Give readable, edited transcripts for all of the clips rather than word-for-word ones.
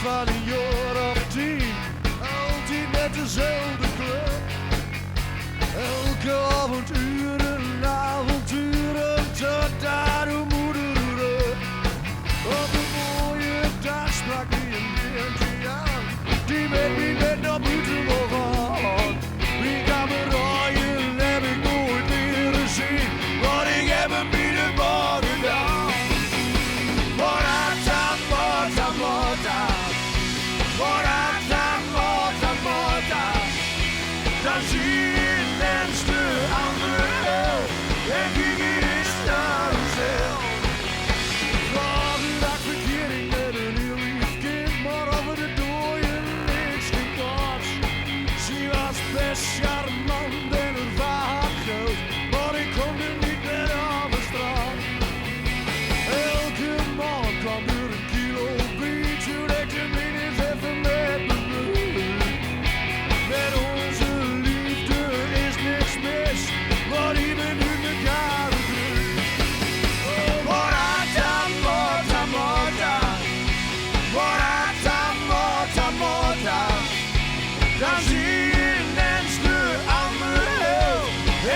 van een jaar of 10. Altijd met dezelfde club. Elke avonturen tot aan uw moeder. Op een mooie dag sprak wie een leertje aan. Die met wie net naar buiten mogen. Wie kan me raaien, heb ik nooit leren zien. Want ik heb hem niet de morgen gedaan. Morata, morta, morta. Morata, morta, morta. Dan zie je ineens de andere. En ging is naar mezelf. Vragen dat verkering met een heel lief kind. Maar over de dooie niks geen kans. Ze was best charmant en het was groot. Maar ik kon er niet meer over straat. Elke man kwam door een kilo bier. Toen ik de minus even met me bloed. Met onze liefde is niks mis. Maar die ben nu elkaar terug. Morata, morta, morta. Morata, morta, morta. Dan zie je ineens de andere.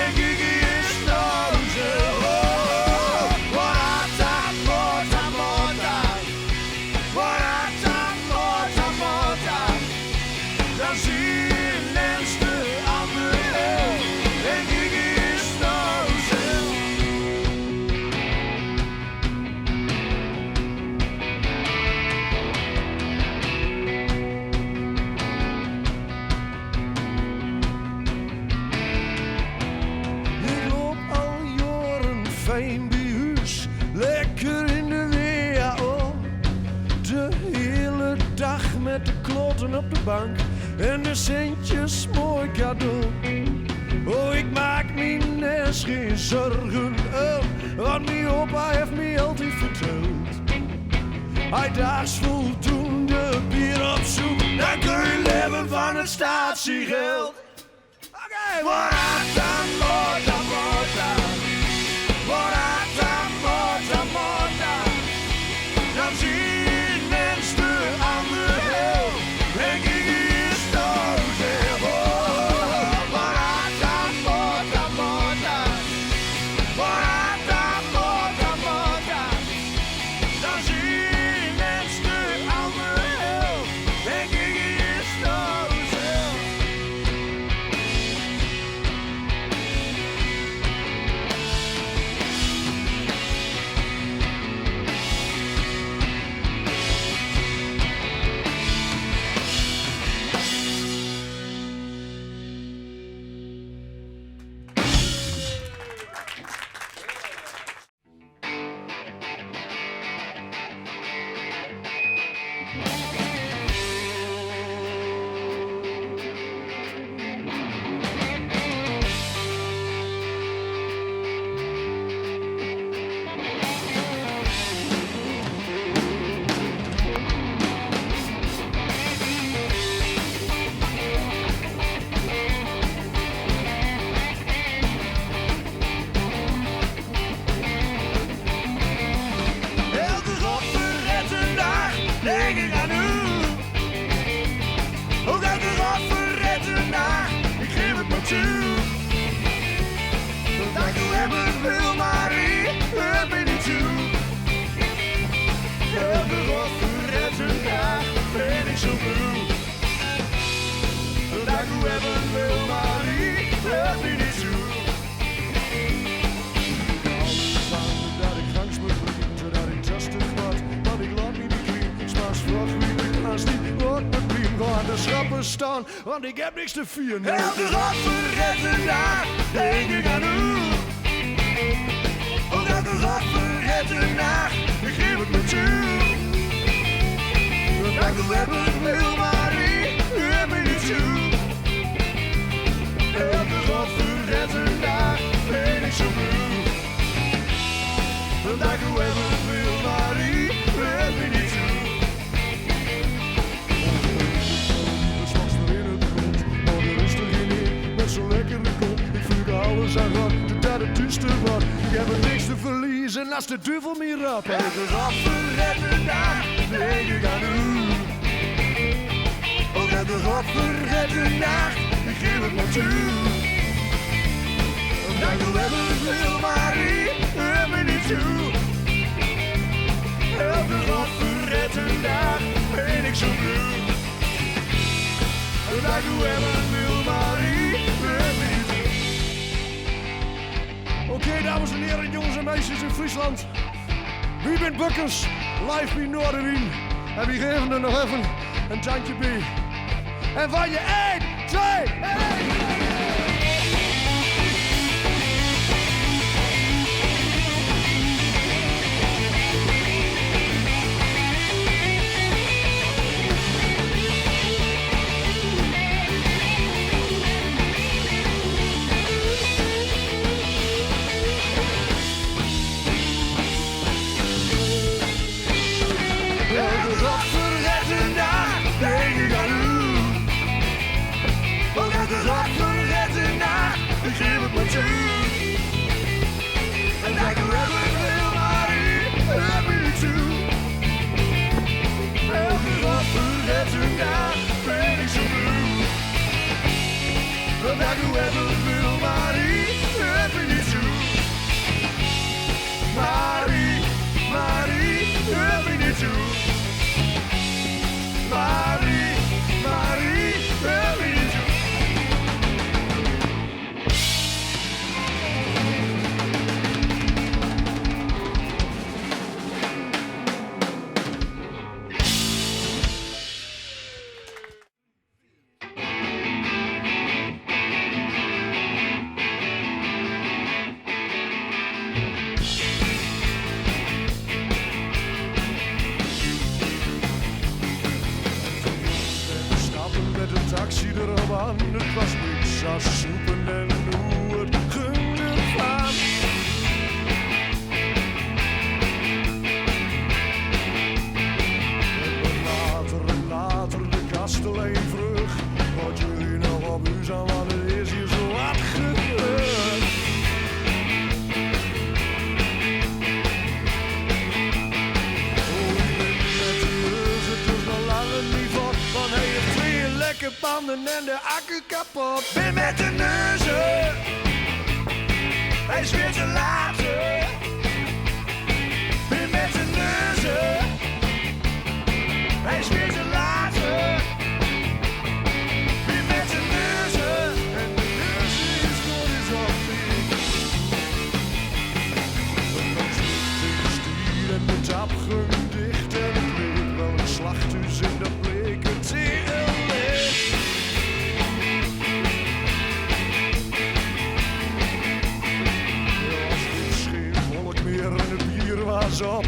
En Gigi is naar mezelf. Morata, morta, morta. Morata, morta, morta. Dan zie je ineens de andere. En Gigi is naar mezelf. Ik loop al jaren fijn bij huis, lekker in de WHO. De hele dag met de kloten op de bank en de centjes mooi cadeau. Oh, ik maak me nes geen zorgen om, want mijn opa heeft me altijd verteld. Hij daagt voldoende bier op zoek, dan kun je leven van het statiegeld. Oké, morata, morta, morta. Morata, morta, morta. Dan zie je ineens de andere. En Gigi is naar mezelf. Morata, morta, morta. Morata, morta, morta. Dan zie je ineens de andere. En Gigi is naar mezelf. Elke godverrette dag denk ik aan u. Ook elke godverrette dag, ik geef het me toe. Dat ik hebben wil, maar ik heb me niet toe. Elke godverrette dag ben ik zo moe. Dat ik hebben wil, maar ik heb me niet toe. Dat ik langs me vlieg, zodat ik rustig word. Want ik laat niet beklim, smaaks vlot wie ik haast niet wordt met priem. Ga aan de schappen staan, want ik heb niks te vieren. Elke godverrette dag denk ik aan u. Ook elke godverrette nacht, ik geef het me toe. Dat ik hebben wil, maar ik heb me niet toe. Elke godverrette dag ben ik zo moe. Dat ik hebben wil, maar ik heb me niet toe. Het was nog in het grond, maar er is er geen in met zo'n lekkere kop. Ik voel alles aan rot, dat het duister wordt. Ik heb er niks te verliezen en als de duivel me rapt. Elke godverrette dag denk ik aan u. vergeten nacht, ik geef het maar toe. Dat doe hebben wil, maar ik heb me niet toe. Elke vergeten dag ben ik zo blij. Dat doe hebben wil, maar ik heb me niet toe. Oké, dames en heren, jongens en meisjes in Friesland. Wie bent Bukkers, live bij Noorderwien. En wie geven er nog even een tandje bij. En van je 1, 2, 1. Taxi erop aan, het was niks als soepen en hoe het ging ervan. En later de kast alleen terug. Wat jullie nog op u zijn, want het is hier zo hard gebeurd. Oh, ik ben met de neus, het is nog lang niet voor, want hij heeft twee lekker panden en de accu kapot. Ben met de neuzen, hij is weer te laat. Ben met de neuzen, hij is weer te laat. Ben met de neuzen, en de neuzen is nooit eens op zich. De stier en de tap ging dicht en het bleek wel een slachthuis in dat bleek het tegenlicht. En het bier was op,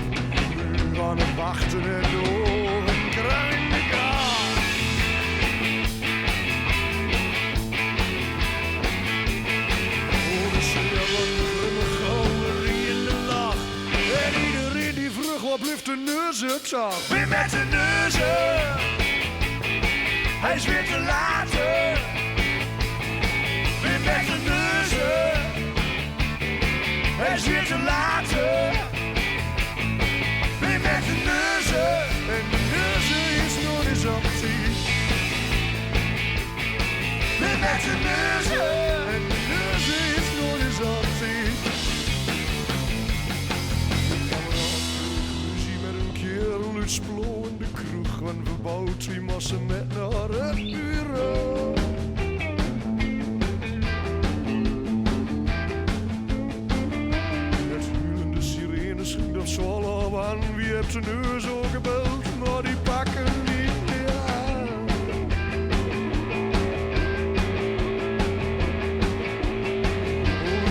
nu aan het wachten en de ogen kruin elkaar. Oh, de schreeuwen, de galerie in de lach. En iedereen die vroeg, wat blijft de neus op zag. Ben met de neuzen, hij is weer te laat. Ben met de neuzen, hij is weer te laat. Ben met de neuzen, en de neuzen is nooit eens op zich. Ben met de neuzen, en de neuzen is nooit eens op zich. Ik kan er ruzie met een kerel uit Splo in de kroeg, en verbouwd wie moesten met naar het bureau. Dat zal al aan, wie hebt de neus al gebeld, maar die pakken niet meer aan. Oh,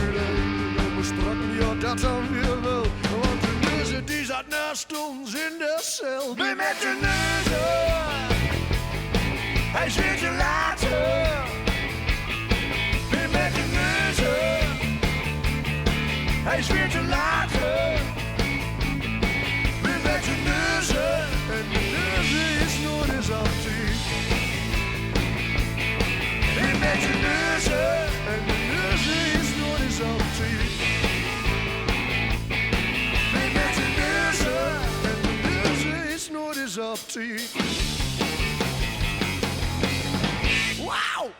de me sprak, ja dat dan weer wel, want de neuzen die zat naast ons in de cel. Ben met de neuzen, hij is weer te laat. Ben met de neuzen, hij is weer te laat. Met de neuzen, en de neuzen is nooit eens op zich. Ben met de neuzen, en de neuzen is nooit eens op zich. Ben met de neuzen, en de neuzen is nooit eens op zich. Auw!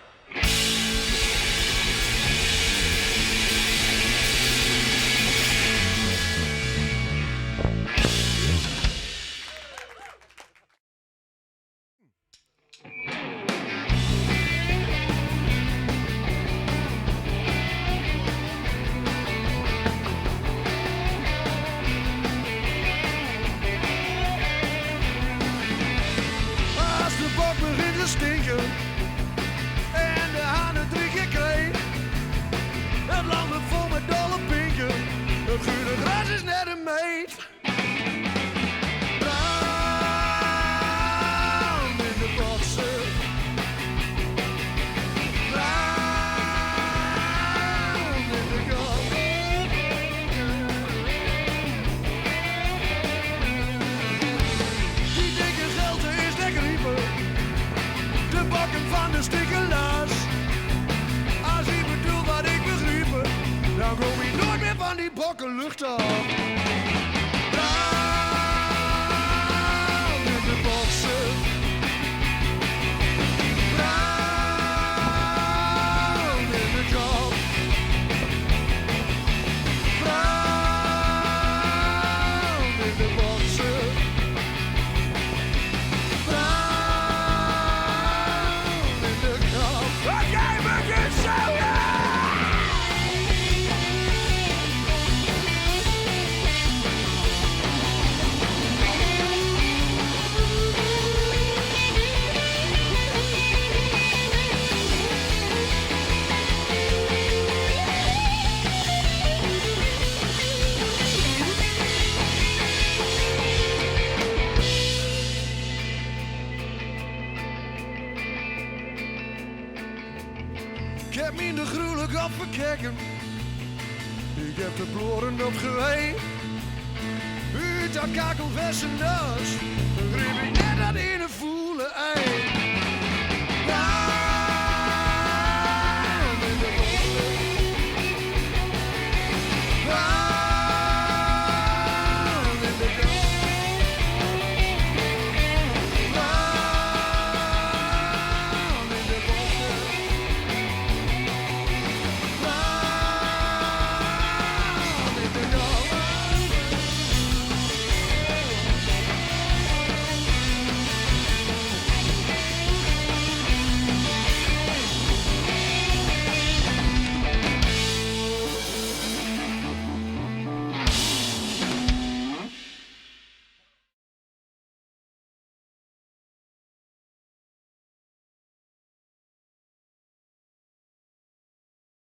Als de bok begint te stinken en de hanen 3 keer kreeg, het land ligt vol met dolle pinken, het groene gras is net een meet. Brand in de boksen, brand in de kop. Die dikke gelte is lekker riepen, de bakken van de stikkelaars. Als hij bedoelt wat ik begrepen, dan kom ik nooit meer van die bokkenlucht af. Brand in de boksen, brand in de kop. Brand in de boksen, brand in de kop. Oké, begin zo, ja! Ik heb me in de gruwelijk afgekeken. Ik heb de bloren op gewee. Uit dat kakelverse neus.